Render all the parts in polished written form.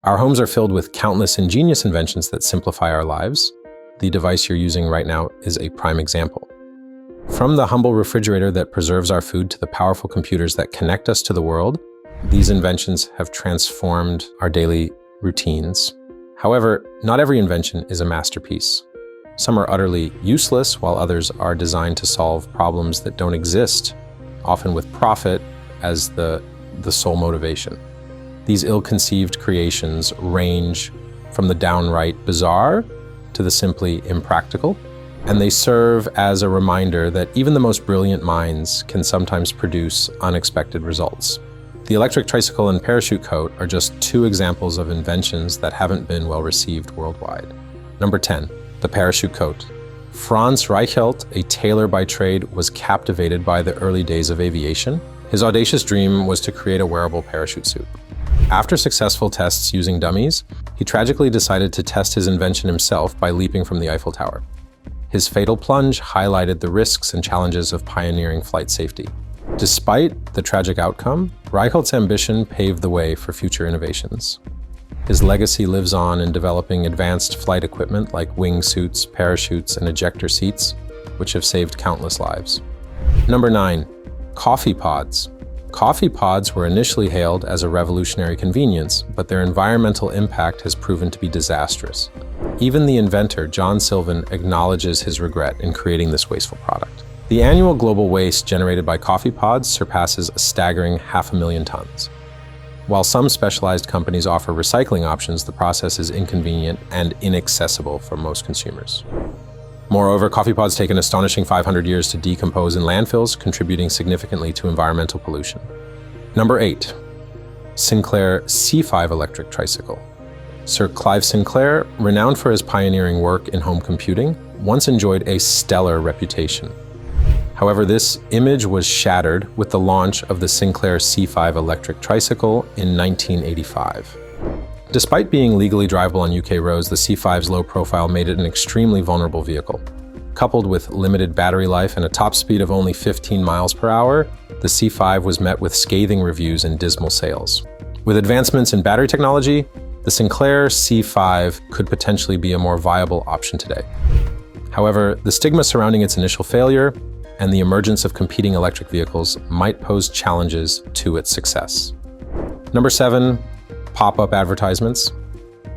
Our homes are filled with countless ingenious inventions that simplify our lives. The device you're using right now is a prime example. From the humble refrigerator that preserves our food to the powerful computers that connect us to the world, these inventions have transformed our daily routines. However, not every invention is a masterpiece. Some are utterly useless, while others are designed to solve problems that don't exist, often with profit as the sole motivation. These ill-conceived creations range from the downright bizarre to the simply impractical, and they serve as a reminder that even the most brilliant minds can sometimes produce unexpected results. The electric tricycle and parachute coat are just two examples of inventions that haven't been well received worldwide. Number 10, the parachute coat. Franz Reichelt, a tailor by trade, was captivated by the early days of aviation. His audacious dream was to create a wearable parachute suit. After successful tests using dummies, he tragically decided to test his invention himself by leaping from the Eiffel Tower. His fatal plunge highlighted the risks and challenges of pioneering flight safety. Despite the tragic outcome, Reichelt's ambition paved the way for future innovations. His legacy lives on in developing advanced flight equipment like wingsuits, parachutes, and ejector seats, which have saved countless lives. Number 9, Coffeepods. Coffeepods were initially hailed as a revolutionary convenience, but their environmental impact has proven to be disastrous. Even the inventor, John Sylvan, acknowledges his regret in creating this wasteful product. The annual global waste generated by Coffeepods surpasses a staggering 500,000 tons. While some specialized companies offer recycling options, the process is inconvenient and inaccessible for most consumers. Moreover, Coffeepods take an astonishing 500 years to decompose in landfills, contributing significantly to environmental pollution. Number 8, Sinclair C5 electric tricycle. Sir Clive Sinclair, renowned for his pioneering work in home computing, once enjoyed a stellar reputation. However, this image was shattered with the launch of the Sinclair C5 electric tricycle in 1985. Despite being legally drivable on UK roads, the C5's low profile made it an extremely vulnerable vehicle. Coupled with limited battery life and a top speed of only 15 miles per hour, the C5 was met with scathing reviews and dismal sales. With advancements in battery technology, the Sinclair C5 could potentially be a more viable option today. However, the stigma surrounding its initial failure and the emergence of competing electric vehicles might pose challenges to its success. Number 7, pop-up advertisements.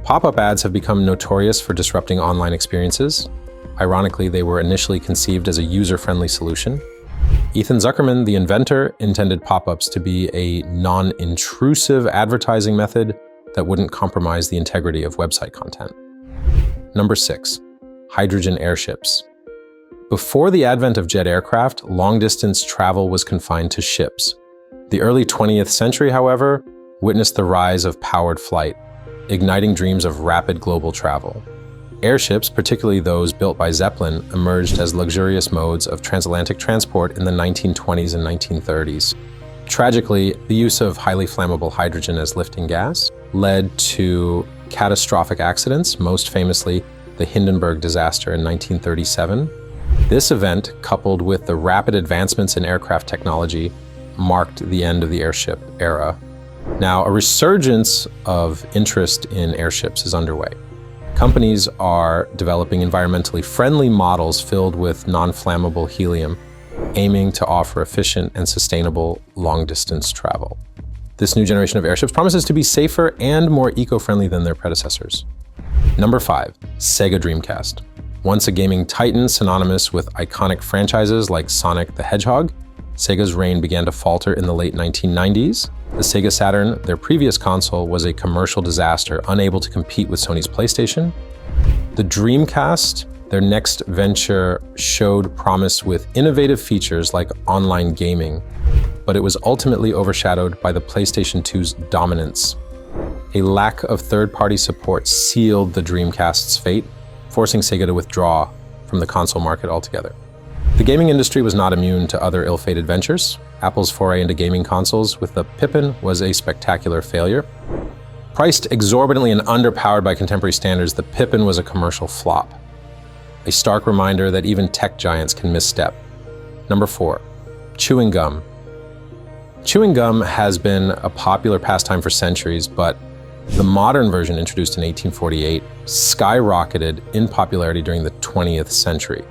Pop-up ads have become notorious for disrupting online experiences. Ironically, they were initially conceived as a user-friendly solution. Ethan Zuckerman, the inventor, intended pop-ups to be a non-intrusive advertising method that wouldn't compromise the integrity of website content. Number 6, hydrogen airships. Before the advent of jet aircraft, long-distance travel was confined to ships. The early 20th century, however, witnessed the rise of powered flight, igniting dreams of rapid global travel. Airships, particularly those built by Zeppelin, emerged as luxurious modes of transatlantic transport in the 1920s and 1930s. Tragically, the use of highly flammable hydrogen as lifting gas led to catastrophic accidents, most famously the Hindenburg disaster in 1937. This event, coupled with the rapid advancements in aircraft technology, marked the end of the airship era. Now, a resurgence of interest in airships is underway. Companies are developing environmentally friendly models filled with non-flammable helium, aiming to offer efficient and sustainable long-distance travel. This new generation of airships promises to be safer and more eco-friendly than their predecessors. Number 5, Sega Dreamcast. Once a gaming titan synonymous with iconic franchises like Sonic the Hedgehog, Sega's reign began to falter in the late 1990s. The Sega Saturn, their previous console, was a commercial disaster, unable to compete with Sony's PlayStation. The Dreamcast, their next venture, showed promise with innovative features like online gaming, but it was ultimately overshadowed by the PlayStation 2's dominance. A lack of third-party support sealed the Dreamcast's fate, forcing Sega to withdraw from the console market altogether. The gaming industry was not immune to other ill-fated ventures. Apple's foray into gaming consoles with the Pippin was a spectacular failure. Priced exorbitantly and underpowered by contemporary standards, the Pippin was a commercial flop. A stark reminder that even tech giants can misstep. Number 4, chewing gum. Chewing gum has been a popular pastime for centuries, but The modern version, introduced in 1848, skyrocketed in popularity during the 20th century.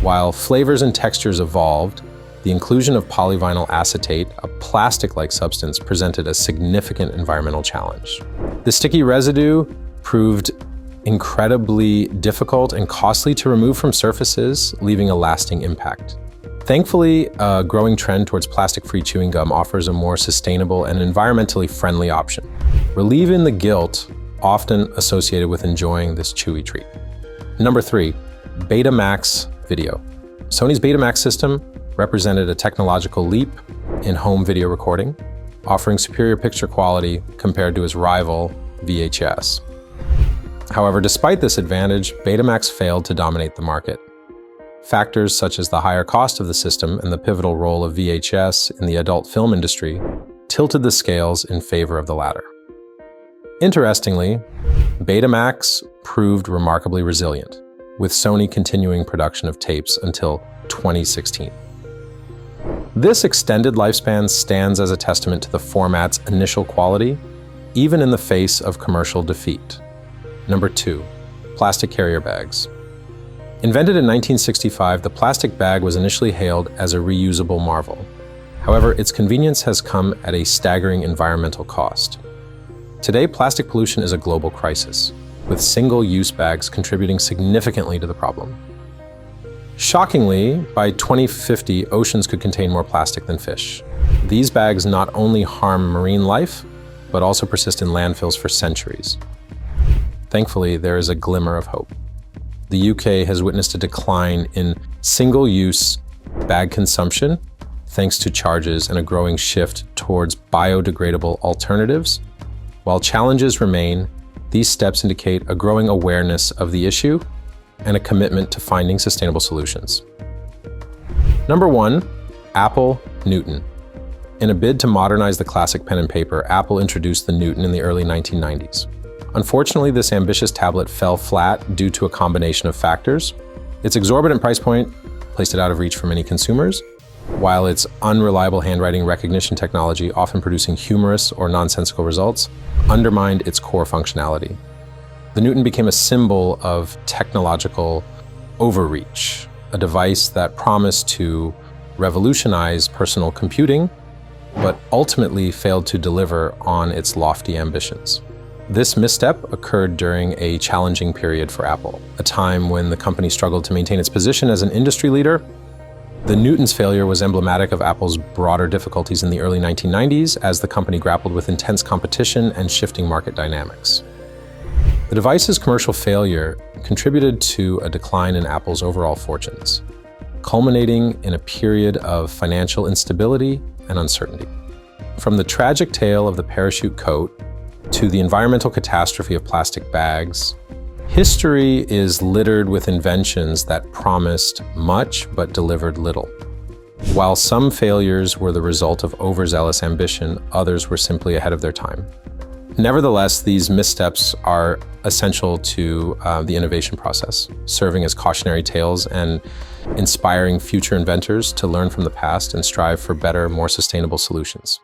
While flavors and textures evolved, the inclusion of polyvinyl acetate, a plastic-like substance, presented a significant environmental challenge. The sticky residue proved incredibly difficult and costly to remove from surfaces, leaving a lasting impact. Thankfully, a growing trend towards plastic-free chewing gum offers a more sustainable and environmentally friendly option, relieving the guilt often associated with enjoying this chewy treat. Number 3, Betamax video. Sony's Betamax system represented a technological leap in home video recording, offering superior picture quality compared to its rival, VHS. However, despite this advantage, Betamax failed to dominate the market. Factors such as the higher cost of the system and the pivotal role of VHS in the adult film industry tilted the scales in favor of the latter. Interestingly, Betamax proved remarkably resilient, with Sony continuing production of tapes until 2016. This extended lifespan stands as a testament to the format's initial quality, even in the face of commercial defeat. Number 2, plastic carrier bags. Invented in 1965, the plastic bag was initially hailed as a reusable marvel. However, its convenience has come at a staggering environmental cost. Today, plastic pollution is a global crisis, with single-use bags contributing significantly to the problem. Shockingly, by 2050, oceans could contain more plastic than fish. These bags not only harm marine life, but also persist in landfills for centuries. Thankfully, there is a glimmer of hope. The UK has witnessed a decline in single-use bag consumption thanks to charges and a growing shift towards biodegradable alternatives. While challenges remain, these steps indicate a growing awareness of the issue and a commitment to finding sustainable solutions. Number 1, Apple Newton. In a bid to modernize the classic pen and paper, Apple introduced the Newton in the early 1990s. Unfortunately, this ambitious tablet fell flat due to a combination of factors. Its exorbitant price point placed it out of reach for many consumers, while its unreliable handwriting recognition technology, often producing humorous or nonsensical results, undermined its core functionality. The Newton became a symbol of technological overreach, a device that promised to revolutionize personal computing, but ultimately failed to deliver on its lofty ambitions. This misstep occurred during a challenging period for Apple, a time when the company struggled to maintain its position as an industry leader. The Newton's failure was emblematic of Apple's broader difficulties in the early 1990s as the company grappled with intense competition and shifting market dynamics. The device's commercial failure contributed to a decline in Apple's overall fortunes, culminating in a period of financial instability and uncertainty. From the tragic tale of the parachute coat to the environmental catastrophe of plastic bags, history is littered with inventions that promised much but delivered little. While some failures were the result of overzealous ambition, others were simply ahead of their time. Nevertheless, these missteps are essential to the innovation process, serving as cautionary tales and inspiring future inventors to learn from the past and strive for better, more sustainable solutions.